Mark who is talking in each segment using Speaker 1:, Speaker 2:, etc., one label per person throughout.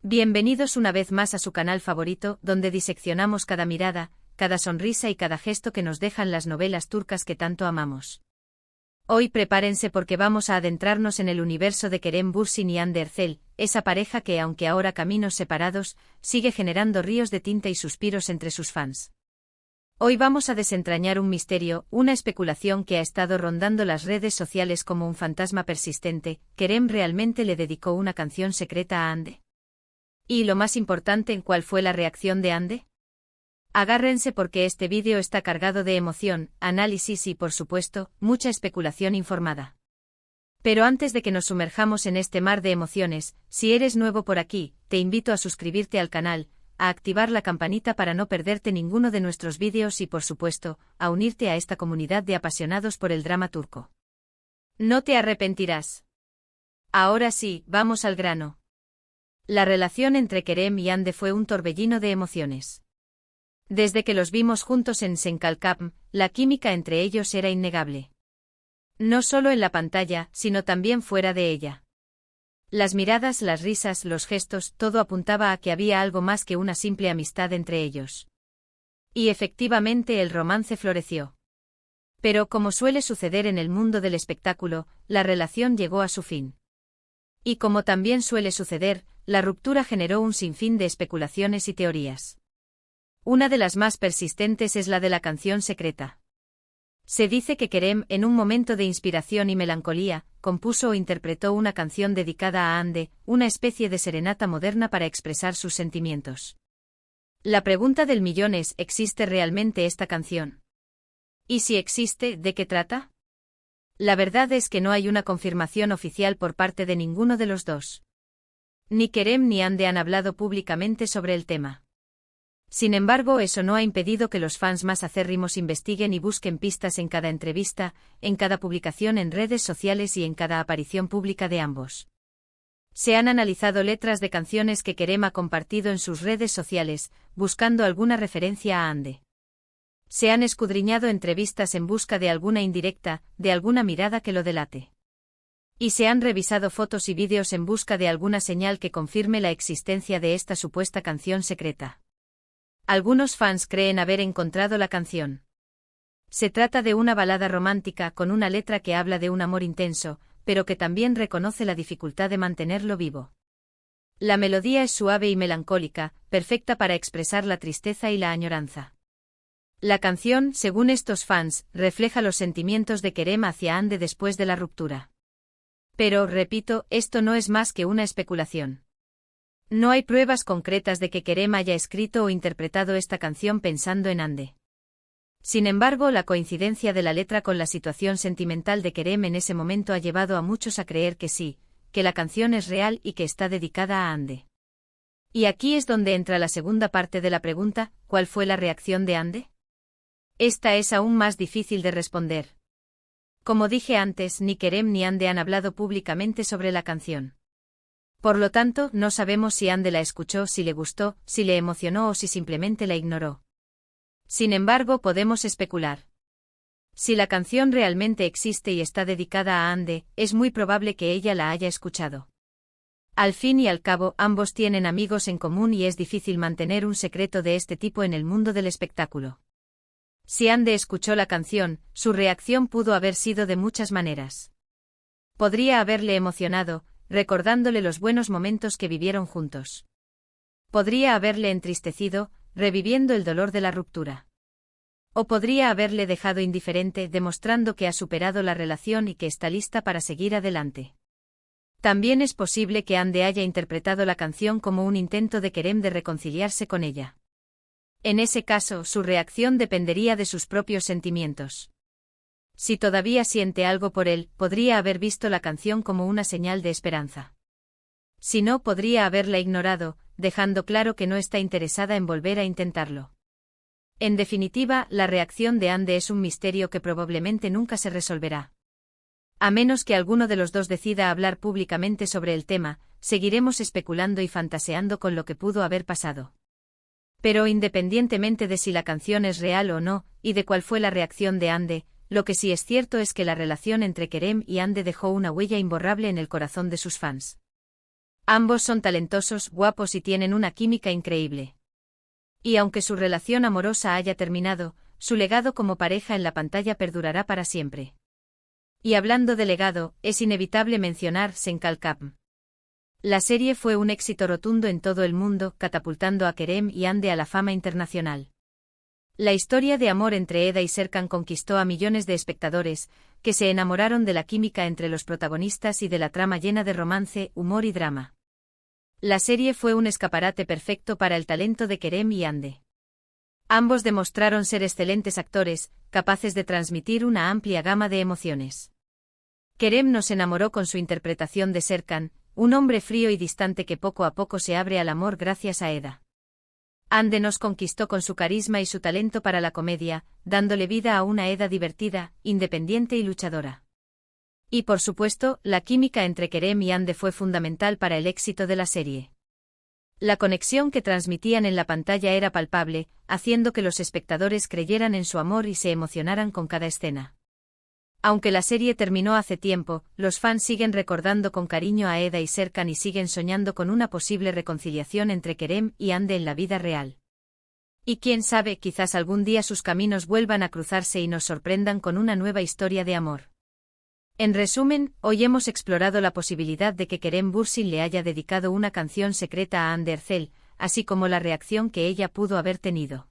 Speaker 1: Bienvenidos una vez más a su canal favorito, donde diseccionamos cada mirada, cada sonrisa y cada gesto que nos dejan las novelas turcas que tanto amamos. Hoy prepárense porque vamos a adentrarnos en el universo de Kerem Bürsin y Hande Erçel, esa pareja que, aunque ahora caminos separados, sigue generando ríos de tinta y suspiros entre sus fans. Hoy vamos a desentrañar un misterio, una especulación que ha estado rondando las redes sociales como un fantasma persistente. ¿Kerem realmente le dedicó una canción secreta a Hande? Y lo más importante, ¿cuál fue la reacción de Hande? Agárrense porque este vídeo está cargado de emoción, análisis y, por supuesto, mucha especulación informada. Pero antes de que nos sumerjamos en este mar de emociones, si eres nuevo por aquí, te invito a suscribirte al canal, a activar la campanita para no perderte ninguno de nuestros vídeos y, por supuesto, a unirte a esta comunidad de apasionados por el drama turco. No te arrepentirás. Ahora sí, vamos al grano. La relación entre Kerem y Hande fue un torbellino de emociones. Desde que los vimos juntos en Senkalkam, la química entre ellos era innegable. No solo en la pantalla, sino también fuera de ella. Las miradas, las risas, los gestos, todo apuntaba a que había algo más que una simple amistad entre ellos. Y efectivamente el romance floreció. Pero como suele suceder en el mundo del espectáculo, la relación llegó a su fin. Y como también suele suceder, la ruptura generó un sinfín de especulaciones y teorías. Una de las más persistentes es la de la canción secreta. Se dice que Kerem, en un momento de inspiración y melancolía, compuso o interpretó una canción dedicada a Hande, una especie de serenata moderna para expresar sus sentimientos. La pregunta del millón es: ¿existe realmente esta canción? Y si existe, ¿de qué trata? La verdad es que no hay una confirmación oficial por parte de ninguno de los dos. Ni Kerem ni Hande han hablado públicamente sobre el tema. Sin embargo, eso no ha impedido que los fans más acérrimos investiguen y busquen pistas en cada entrevista, en cada publicación en redes sociales y en cada aparición pública de ambos. Se han analizado letras de canciones que Kerem ha compartido en sus redes sociales, buscando alguna referencia a Hande. Se han escudriñado entrevistas en busca de alguna indirecta, de alguna mirada que lo delate. Y se han revisado fotos y vídeos en busca de alguna señal que confirme la existencia de esta supuesta canción secreta. Algunos fans creen haber encontrado la canción. Se trata de una balada romántica con una letra que habla de un amor intenso, pero que también reconoce la dificultad de mantenerlo vivo. La melodía es suave y melancólica, perfecta para expresar la tristeza y la añoranza. La canción, según estos fans, refleja los sentimientos de Kerem hacia Hande después de la ruptura. Pero, repito, esto no es más que una especulación. No hay pruebas concretas de que Kerem haya escrito o interpretado esta canción pensando en Hande. Sin embargo, la coincidencia de la letra con la situación sentimental de Kerem en ese momento ha llevado a muchos a creer que sí, que la canción es real y que está dedicada a Hande. Y aquí es donde entra la segunda parte de la pregunta: ¿cuál fue la reacción de Hande? Esta es aún más difícil de responder. Como dije antes, ni Kerem ni Hande han hablado públicamente sobre la canción. Por lo tanto, no sabemos si Hande la escuchó, si le gustó, si le emocionó o si simplemente la ignoró. Sin embargo, podemos especular. Si la canción realmente existe y está dedicada a Hande, es muy probable que ella la haya escuchado. Al fin y al cabo, ambos tienen amigos en común y es difícil mantener un secreto de este tipo en el mundo del espectáculo. Si Hande escuchó la canción, su reacción pudo haber sido de muchas maneras. Podría haberle emocionado, recordándole los buenos momentos que vivieron juntos. Podría haberle entristecido, reviviendo el dolor de la ruptura. O podría haberle dejado indiferente, demostrando que ha superado la relación y que está lista para seguir adelante. También es posible que Hande haya interpretado la canción como un intento de Kerem de reconciliarse con ella. En ese caso, su reacción dependería de sus propios sentimientos. Si todavía siente algo por él, podría haber visto la canción como una señal de esperanza. Si no, podría haberla ignorado, dejando claro que no está interesada en volver a intentarlo. En definitiva, la reacción de Hande es un misterio que probablemente nunca se resolverá. A menos que alguno de los dos decida hablar públicamente sobre el tema, seguiremos especulando y fantaseando con lo que pudo haber pasado. Pero independientemente de si la canción es real o no, y de cuál fue la reacción de Hande, lo que sí es cierto es que la relación entre Kerem y Hande dejó una huella imborrable en el corazón de sus fans. Ambos son talentosos, guapos y tienen una química increíble. Y aunque su relación amorosa haya terminado, su legado como pareja en la pantalla perdurará para siempre. Y hablando de legado, es inevitable mencionar Senkalkam. La serie fue un éxito rotundo en todo el mundo, catapultando a Kerem y Hande a la fama internacional. La historia de amor entre Eda y Serkan conquistó a millones de espectadores, que se enamoraron de la química entre los protagonistas y de la trama llena de romance, humor y drama. La serie fue un escaparate perfecto para el talento de Kerem y Hande. Ambos demostraron ser excelentes actores, capaces de transmitir una amplia gama de emociones. Kerem nos enamoró con su interpretación de Serkan, un hombre frío y distante que poco a poco se abre al amor gracias a Eda. Hande nos conquistó con su carisma y su talento para la comedia, dándole vida a una Eda divertida, independiente y luchadora. Y por supuesto, la química entre Kerem y Hande fue fundamental para el éxito de la serie. La conexión que transmitían en la pantalla era palpable, haciendo que los espectadores creyeran en su amor y se emocionaran con cada escena. Aunque la serie terminó hace tiempo, los fans siguen recordando con cariño a Eda y Serkan y siguen soñando con una posible reconciliación entre Kerem y Hande en la vida real. Y quién sabe, quizás algún día sus caminos vuelvan a cruzarse y nos sorprendan con una nueva historia de amor. En resumen, hoy hemos explorado la posibilidad de que Kerem Bürsin le haya dedicado una canción secreta a Hande Erçel, así como la reacción que ella pudo haber tenido.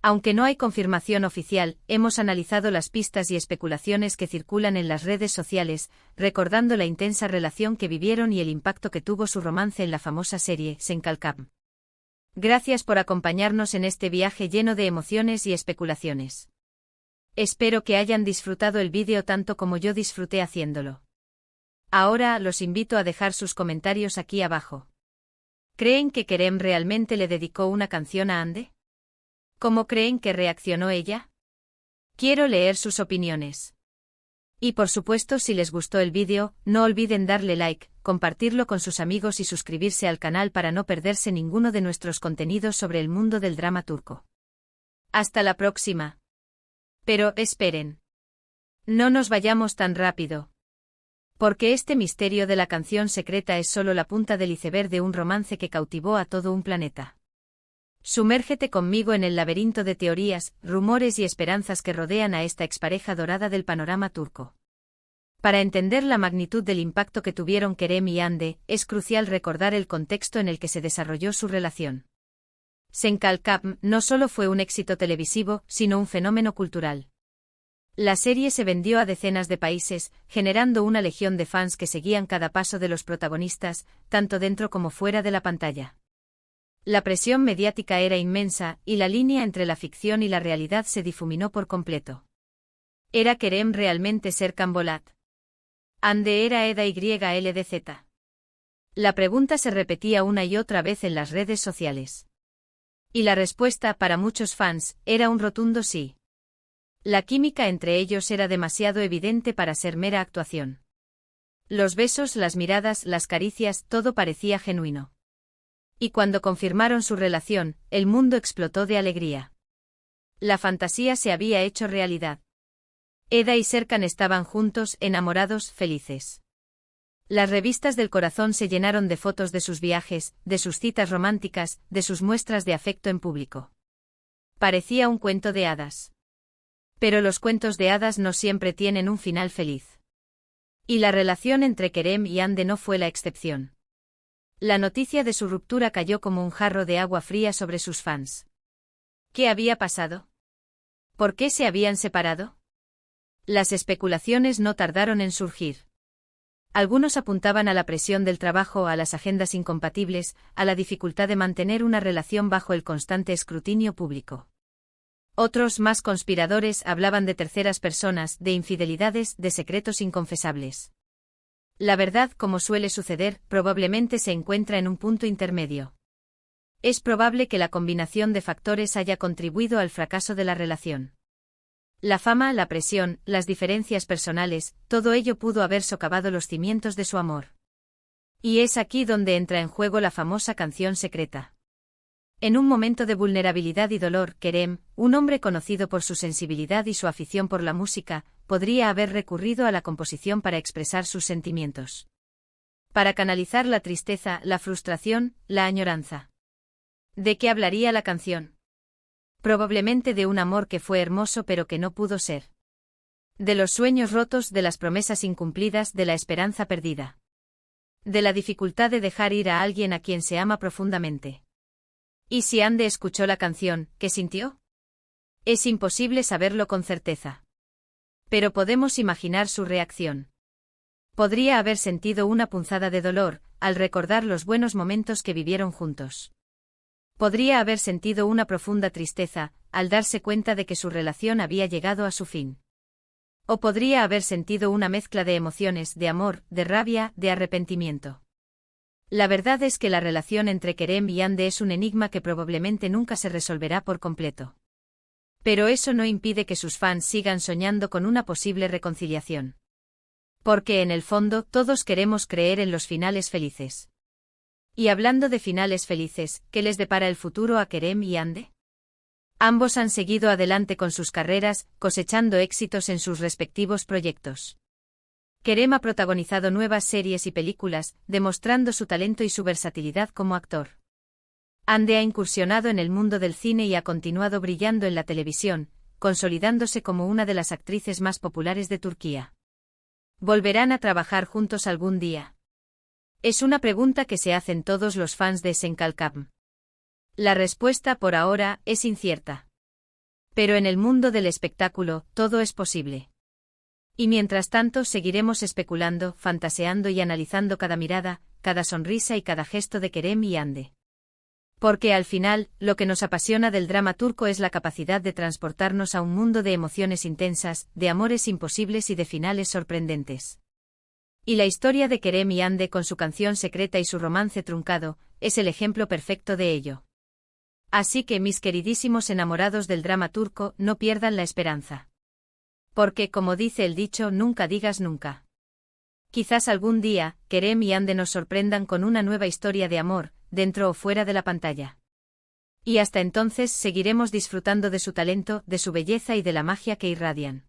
Speaker 1: Aunque no hay confirmación oficial, hemos analizado las pistas y especulaciones que circulan en las redes sociales, recordando la intensa relación que vivieron y el impacto que tuvo su romance en la famosa serie Senkalkam. Gracias por acompañarnos en este viaje lleno de emociones y especulaciones. Espero que hayan disfrutado el vídeo tanto como yo disfruté haciéndolo. Ahora los invito a dejar sus comentarios aquí abajo. ¿Creen que Kerem realmente le dedicó una canción a Hande? ¿Cómo creen que reaccionó ella? Quiero leer sus opiniones. Y por supuesto, si les gustó el vídeo, no olviden darle like, compartirlo con sus amigos y suscribirse al canal para no perderse ninguno de nuestros contenidos sobre el mundo del drama turco. Hasta la próxima. Pero, esperen. No nos vayamos tan rápido. Porque este misterio de la canción secreta es solo la punta del iceberg de un romance que cautivó a todo un planeta. Sumérgete conmigo en el laberinto de teorías, rumores y esperanzas que rodean a esta expareja dorada del panorama turco. Para entender la magnitud del impacto que tuvieron Kerem y Hande, es crucial recordar el contexto en el que se desarrolló su relación. Senkalkam no solo fue un éxito televisivo, sino un fenómeno cultural. La serie se vendió a decenas de países, generando una legión de fans que seguían cada paso de los protagonistas, tanto dentro como fuera de la pantalla. La presión mediática era inmensa, y la línea entre la ficción y la realidad se difuminó por completo. ¿Era Kerem realmente Serkan Bolat? ¿Hande era Eda YLDZ? La pregunta se repetía una y otra vez en las redes sociales. Y la respuesta, para muchos fans, era un rotundo sí. La química entre ellos era demasiado evidente para ser mera actuación. Los besos, las miradas, las caricias, todo parecía genuino. Y cuando confirmaron su relación, el mundo explotó de alegría. La fantasía se había hecho realidad. Eda y Serkan estaban juntos, enamorados, felices. Las revistas del corazón se llenaron de fotos de sus viajes, de sus citas románticas, de sus muestras de afecto en público. Parecía un cuento de hadas. Pero los cuentos de hadas no siempre tienen un final feliz. Y la relación entre Kerem y Hande no fue la excepción. La noticia de su ruptura cayó como un jarro de agua fría sobre sus fans. ¿Qué había pasado? ¿Por qué se habían separado? Las especulaciones no tardaron en surgir. Algunos apuntaban a la presión del trabajo, a las agendas incompatibles, a la dificultad de mantener una relación bajo el constante escrutinio público. Otros, más conspiradores, hablaban de terceras personas, de infidelidades, de secretos inconfesables. La verdad, como suele suceder, probablemente se encuentra en un punto intermedio. Es probable que la combinación de factores haya contribuido al fracaso de la relación. La fama, la presión, las diferencias personales, todo ello pudo haber socavado los cimientos de su amor. Y es aquí donde entra en juego la famosa canción secreta. En un momento de vulnerabilidad y dolor, Kerem, un hombre conocido por su sensibilidad y su afición por la música, podría haber recurrido a la composición para expresar sus sentimientos. Para canalizar la tristeza, la frustración, la añoranza. ¿De qué hablaría la canción? Probablemente de un amor que fue hermoso pero que no pudo ser. De los sueños rotos, de las promesas incumplidas, de la esperanza perdida. De la dificultad de dejar ir a alguien a quien se ama profundamente. ¿Y si Ande escuchó la canción, qué sintió? Es imposible saberlo con certeza. Pero podemos imaginar su reacción. Podría haber sentido una punzada de dolor, al recordar los buenos momentos que vivieron juntos. Podría haber sentido una profunda tristeza, al darse cuenta de que su relación había llegado a su fin. O podría haber sentido una mezcla de emociones, de amor, de rabia, de arrepentimiento. La verdad es que la relación entre Kerem y Ande es un enigma que probablemente nunca se resolverá por completo. Pero eso no impide que sus fans sigan soñando con una posible reconciliación. Porque en el fondo todos queremos creer en los finales felices. Y hablando de finales felices, ¿qué les depara el futuro a Kerem y Ande? Ambos han seguido adelante con sus carreras, cosechando éxitos en sus respectivos proyectos. Kerem ha protagonizado nuevas series y películas, demostrando su talento y su versatilidad como actor. Ande ha incursionado en el mundo del cine y ha continuado brillando en la televisión, consolidándose como una de las actrices más populares de Turquía. ¿Volverán a trabajar juntos algún día? Es una pregunta que se hacen todos los fans de Senkalkam. La respuesta por ahora es incierta. Pero en el mundo del espectáculo, todo es posible. Y mientras tanto seguiremos especulando, fantaseando y analizando cada mirada, cada sonrisa y cada gesto de Kerem y Ande. Porque al final, lo que nos apasiona del drama turco es la capacidad de transportarnos a un mundo de emociones intensas, de amores imposibles y de finales sorprendentes. Y la historia de Kerem y Ande con su canción secreta y su romance truncado, es el ejemplo perfecto de ello. Así que mis queridísimos enamorados del drama turco, no pierdan la esperanza. Porque, como dice el dicho, nunca digas nunca. Quizás algún día, Kerem y Ande nos sorprendan con una nueva historia de amor, dentro o fuera de la pantalla. Y hasta entonces seguiremos disfrutando de su talento, de su belleza y de la magia que irradian.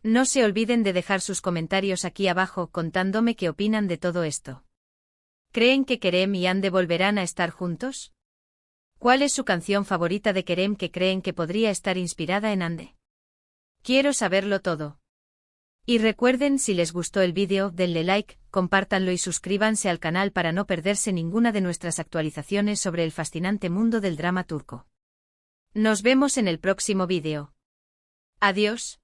Speaker 1: No se olviden de dejar sus comentarios aquí abajo contándome qué opinan de todo esto. ¿Creen que Kerem y Ande volverán a estar juntos? ¿Cuál es su canción favorita de Kerem que creen que podría estar inspirada en Ande? Quiero saberlo todo. Y recuerden, si les gustó el vídeo, denle like, compártanlo y suscríbanse al canal para no perderse ninguna de nuestras actualizaciones sobre el fascinante mundo del drama turco. Nos vemos en el próximo vídeo. Adiós.